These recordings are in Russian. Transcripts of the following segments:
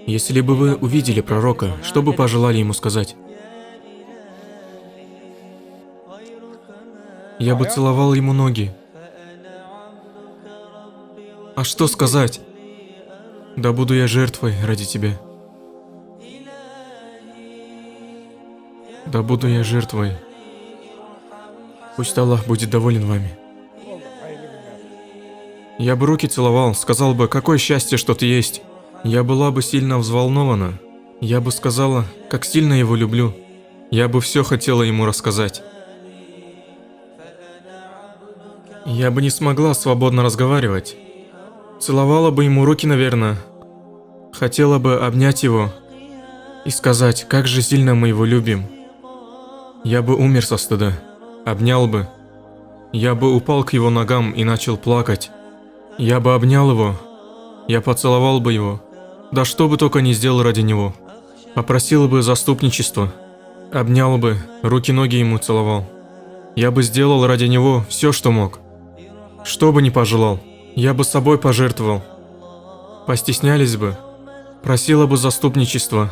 Если бы вы увидели пророка, что бы пожелали ему сказать? Я бы целовал ему ноги. А что сказать? Да буду я жертвой ради тебя. Да буду я жертвой. Пусть Аллах будет доволен вами. Я бы руки целовал, сказал бы, какое счастье, что ты есть. Я была бы сильно взволнована. Я бы сказала, как сильно его люблю. Я бы все хотела ему рассказать. Я бы не смогла свободно разговаривать. Целовала бы ему руки, наверное. Хотела бы обнять его и сказать, как же сильно мы его любим. Я бы умер со стыда. Обнял бы. Я бы упал к его ногам и начал плакать. Я бы обнял его. Я поцеловал бы его. Да что бы только не сделал ради него. Попросил бы заступничества. Обнял бы, руки-ноги ему целовал. Я бы сделал ради него все, что мог. Что бы ни пожелал, я бы собой пожертвовал. Постеснялись бы. Просила бы заступничества.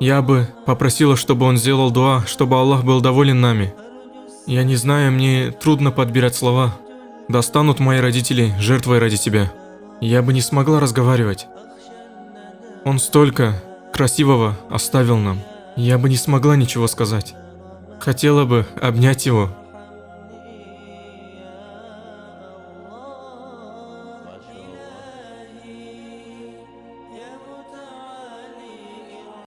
Я бы попросила, чтобы он сделал дуа, чтобы Аллах был доволен нами. Я не знаю, мне трудно подбирать слова. Да станут мои родители жертвой ради тебя. Я бы не смогла разговаривать. Он столько красивого оставил нам. Я бы не смогла ничего сказать. Хотела бы обнять его,